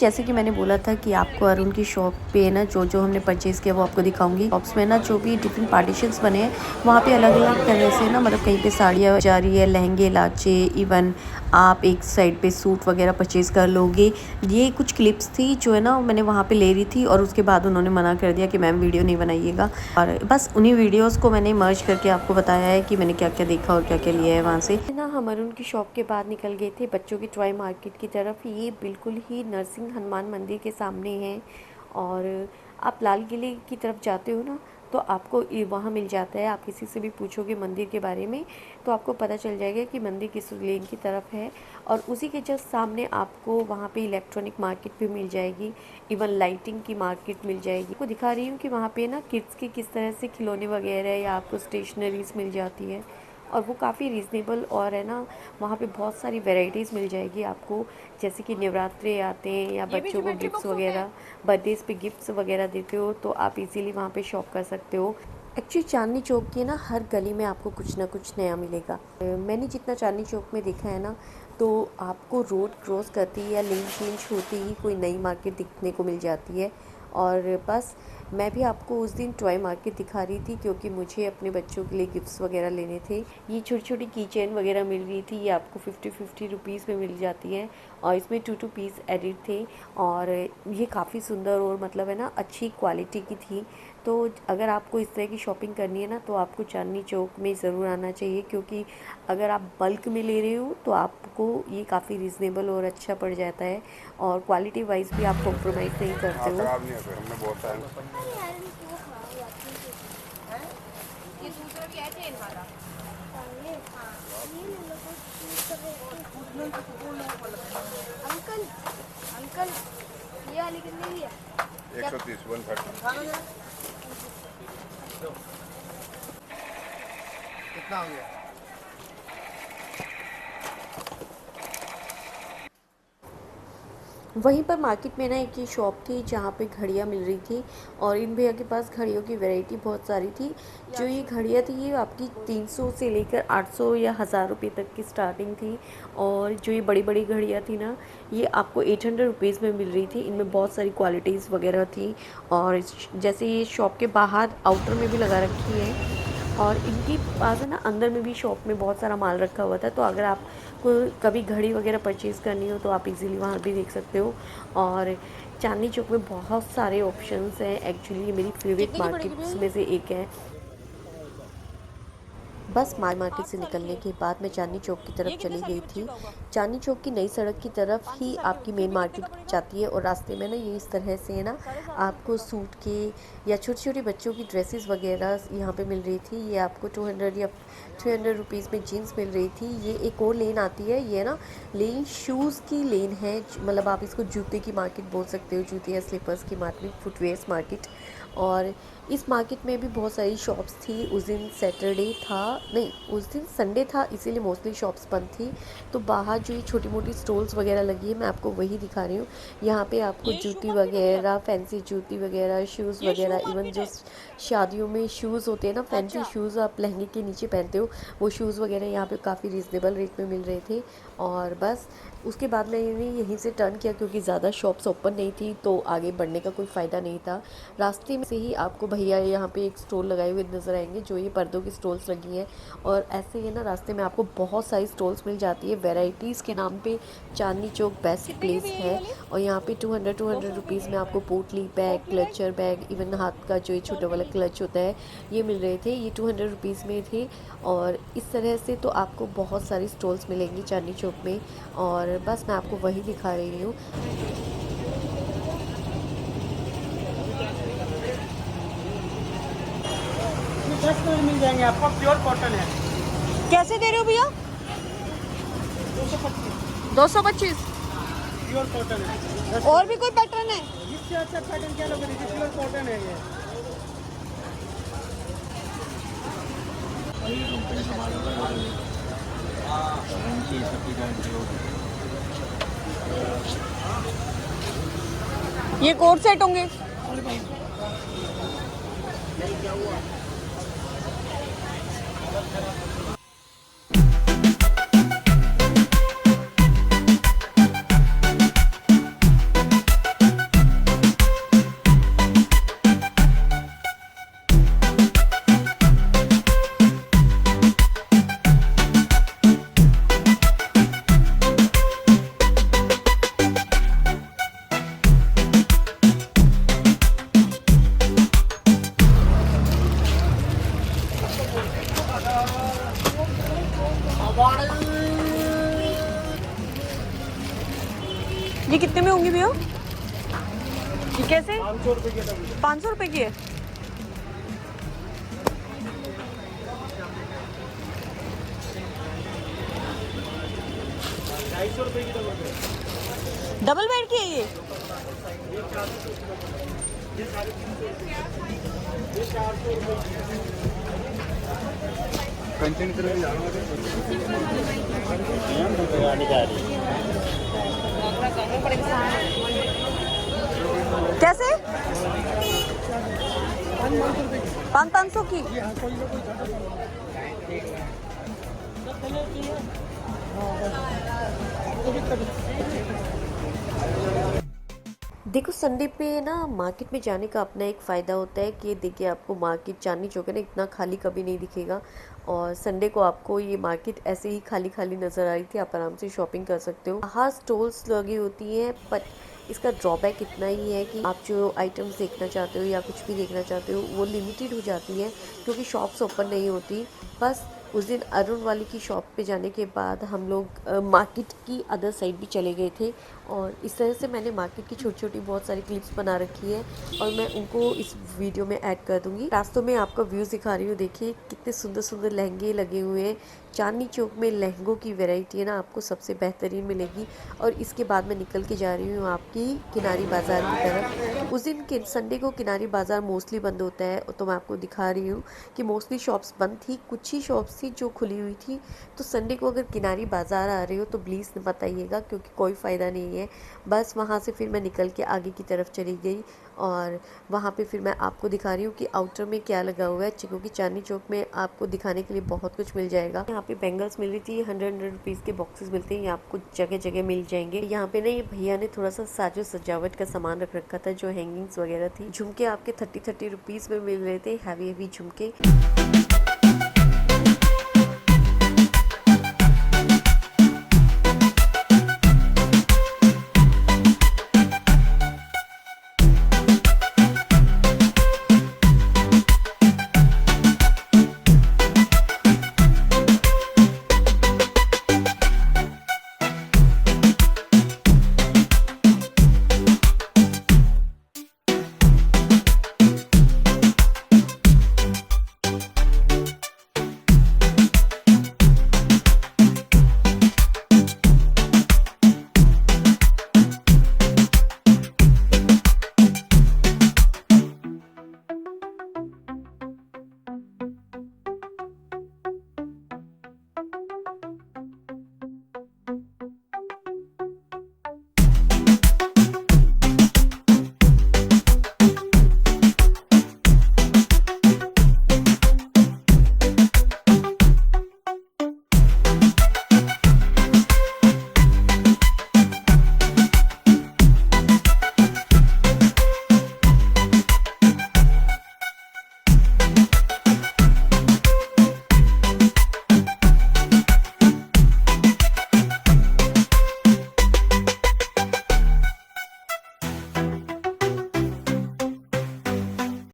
जैसे कि मैंने बोला था कि आपको अरुण की शॉप पे है ना जो जो हमने परचेज़ किया वो आपको दिखाऊंगी। शॉप्स में ना जो भी डिफरेंट पार्टीशंस बने हैं वहाँ पे अलग अलग तरह से ना मतलब कहीं पे साड़ियाँ जा रही है, लहंगे लाचे, इवन आप एक साइड पे सूट वगैरह परचेज़ कर लोगे। ये कुछ क्लिप्स थी जो है ना मैंने वहाँ पे ले रही थी और उसके बाद उन्होंने मना कर दिया कि मैम वीडियो नहीं बनाइएगा। और बस उन्हीं वीडियोज़ को मैंने मर्ज करके आपको बताया है कि मैंने क्या क्या देखा और क्या क्या लिया है वहाँ से ना। हम अरुण की शॉप के बाद निकल गए थे बच्चों की टॉय मार्केट की तरफ। ये बिल्कुल ही नरसिंह हनुमान मंदिर के सामने है और आप लाल किले की तरफ जाते हो ना तो आपको वहाँ मिल जाता है। आप किसी से भी पूछोगे मंदिर के बारे में तो आपको पता चल जाएगा कि मंदिर किस लेन की तरफ है। और उसी के जस्ट सामने आपको वहाँ पे इलेक्ट्रॉनिक मार्केट भी मिल जाएगी, इवन लाइटिंग की मार्केट मिल जाएगी। आपको दिखा रही हूँ कि वहाँ पे ना किड्स के किस तरह से खिलौने वगैरह या आपको स्टेशनरीज मिल जाती है और वो काफ़ी रीज़नेबल और है ना वहाँ पे बहुत सारी वैरायटीज़ मिल जाएगी आपको। जैसे कि नवरात्रे आते हैं या बच्चों को गिफ्ट्स वगैरह, बर्थडेज़ पे गिफ्ट्स वगैरह देते हो तो आप इजीली वहाँ पे शॉप कर सकते हो। एक्चुअली चांदनी चौक के ना हर गली में आपको कुछ ना कुछ नया मिलेगा। मैंने जितना चांदनी चौक में देखा है ना तो आपको रोड क्रॉस करती है या लेन चेंज होती ही कोई नई मार्केट दिखने को मिल जाती है। और बस मैं भी आपको उस दिन टॉय मार्केट दिखा रही थी क्योंकि मुझे अपने बच्चों के लिए गिफ्ट्स वगैरह लेने थे। ये छोटी छोटी की चेन वगैरह मिल रही थी, ये आपको 50-50 रुपीज़ में मिल जाती है और इसमें 2 पीस एडिट थे और ये काफ़ी सुंदर और मतलब है ना अच्छी क्वालिटी की थी। तो अगर आपको इस तरह की शॉपिंग करनी है ना तो आपको चांदनी चौक में ज़रूर आना चाहिए क्योंकि अगर आप बल्क में ले रहे हो तो आपको ये काफ़ी रीज़नेबल और अच्छा पड़ जाता है और क्वालिटी वाइज भी आप कॉम्प्रोमाइज़ नहीं करते हो। अंकल अंकल ये वाली कितने की है? 130 130 कितना हो गया? वहीं पर मार्केट में ना एक ये शॉप थी जहाँ पे घड़ियाँ मिल रही थी और इन भैया के पास घड़ियों की वैरायटी बहुत सारी थी। जो ये घड़ियाँ थी ये आपकी 300 से लेकर 800 या 1000 रुपये तक की स्टार्टिंग थी और जो ये बड़ी बड़ी घड़ियाँ थी ना ये आपको 800 रुपीज़ में मिल रही थी। इनमें बहुत सारी क्वालिटीज़ वगैरह थी और जैसे ये शॉप के बाहर आउटर में भी लगा रखी है और इनके पास है ना अंदर में भी शॉप में बहुत सारा माल रखा हुआ था। तो अगर आपको कभी घड़ी वगैरह परचेज़ करनी हो तो आप इजीली वहाँ भी देख सकते हो। और चांदनी चौक में बहुत सारे ऑप्शंस हैं। एक्चुअली ये मेरी फेवरेट मार्केट्स में से एक है। बस मार्केट से निकलने के बाद मैं चांदनी चौक की तरफ चली गई थी। चांदनी चौक की नई सड़क की तरफ ही आपकी मेन मार्केट जाती है और रास्ते में ना ये इस तरह से है ना आपको सूट के या छोटे छोटे बच्चों की ड्रेसेस वगैरह यहाँ पे मिल रही थी। ये आपको 200 या 300 रुपीज़ में जीन्स मिल रही थी। ये एक और लेन आती है, ये ना लेन शूज़ की लेन है, मतलब आप इसको जूते की मार्केट बोल सकते हो, जूते या स्लीपर्स की मार्केट, फुटवेयर्स मार्केट। और इस मार्केट में भी बहुत सारी शॉप्स थी। उस दिन सैटरडे था, नहीं उस दिन संडे था, इसीलिए मोस्टली शॉप्स बंद थी। तो बाहर जो ये छोटी मोटी स्टॉल्स वगैरह लगी है मैं आपको वही दिखा रही हूँ। यहाँ पे आपको जूती वगैरह, फैंसी जूती वगैरह, शूज़ वगैरह, इवन जो शादियों में शूज़ होते हैं ना, फैंसी शूज़ आप लहंगे के नीचे पहनते हो, वो शूज़ वगैरह यहाँ पे काफ़ी रीज़नेबल रेट में मिल रहे थे। और बस उसके बाद मैंने यहीं से टर्न किया क्योंकि ज़्यादा शॉप्स ओपन नहीं थी तो आगे बढ़ने का कोई फ़ायदा नहीं था। रास्ते में से ही आपको भैया यहाँ पे एक स्टॉल लगाए हुए नज़र आएंगे जो ये पर्दों की स्टॉल्स लगी हैं और ऐसे ही ना रास्ते में आपको बहुत सारी स्टॉल्स मिल जाती है। वैरायटीज़ के नाम पे चांदनी चौक बेस्ट प्लेस है और यहाँ पे 200 रुपीज़ में आपको पोटली बैग, क्लचर बैग, इवन हाथ का जो ये छोटा वाला क्लच होता है ये मिल रहे थे। ये 200 रुपीज़ में थे और इस तरह से तो आपको बहुत सारी स्टॉल्स मिलेंगी चांदनी चौक में और बस मैं आपको वही दिखा रही हूँ। 10 मिनट मिल जाएंगे आपको, प्योर कॉटन है। कैसे दे रहे हो भैया? 225 प्योर कॉटन है। और भी कोई पैटर्न है? इससे अच्छा पैटर्न क्या लोगे? प्योर कॉटन है ये कोट सेट होंगे। ये कितने में होंगी भैया? ये कैसे? 500 रुपए की 500 रुपए की है। ₹250 की डबल बेड की है ये? ये 400 कैसे? 500 की। देखो संडे पे ना मार्केट में जाने का अपना एक फ़ायदा होता है कि देखिए आपको मार्केट चांदनी चौक है ना इतना खाली कभी नहीं दिखेगा, और संडे को आपको ये मार्केट ऐसे ही खाली खाली नज़र आ रही थी। आप आराम से शॉपिंग कर सकते हो। हाँ स्टॉल्स लगी होती हैं, पर इसका ड्रॉबैक इतना ही है कि आप जो आइटम्स देखना चाहते हो या कुछ भी देखना चाहते हो वो लिमिटेड हो जाती हैं क्योंकि शॉप्स ओपन नहीं होती। बस उस दिन अरुण वाली की शॉप पे जाने के बाद हम लोग मार्केट की अदर साइड भी चले गए थे, और इस तरह से मैंने मार्केट की छोटी छोटी बहुत सारी क्लिप्स बना रखी है और मैं उनको इस वीडियो में ऐड कर दूंगी। रास्तों में आपको व्यूज़ दिखा रही हूँ, देखिए कितने सुंदर सुंदर लहंगे लगे हुए हैं। चांदनी चौक में लहंगों की वैरायटी है ना आपको सबसे बेहतरीन मिलेगी। और इसके बाद मैं निकल के जा रही हूँ आपकी किनारी बाज़ार की तरफ। उस दिन संडे को किनारी बाज़ार मोस्टली बंद होता है, तो मैं आपको दिखा रही हूँ कि मोस्टली शॉप्स बंद थी, कुछ ही शॉप्स थी जो खुली हुई थी। तो संडे को अगर किनारी बाज़ार आ रहे हो तो प्लीज़ बताइएगा क्योंकि कोई फ़ायदा नहीं है। बस वहाँ से फिर मैं निकल के आगे की तरफ चली गई और वहाँ पे फिर मैं आपको दिखा रही हूँ कि आउटर में क्या लगा हुआ है, क्योंकि चांदनी चौक में आपको दिखाने के लिए बहुत कुछ मिल जाएगा। यहाँ पे बैंगल्स मिल रही थी, 100 रुपीज़ के बॉक्सेस मिलते हैं, ये आपको जगह जगह मिल जाएंगे। यहाँ पे ना ये भैया ने थोड़ा सा साजो सजावट का सामान रख रखा था, जो हैंगिंग्स वगैरह थी। झुमके आपके 30 रुपीज़ में मिल रहे थे, हैवी हैवी झुमके।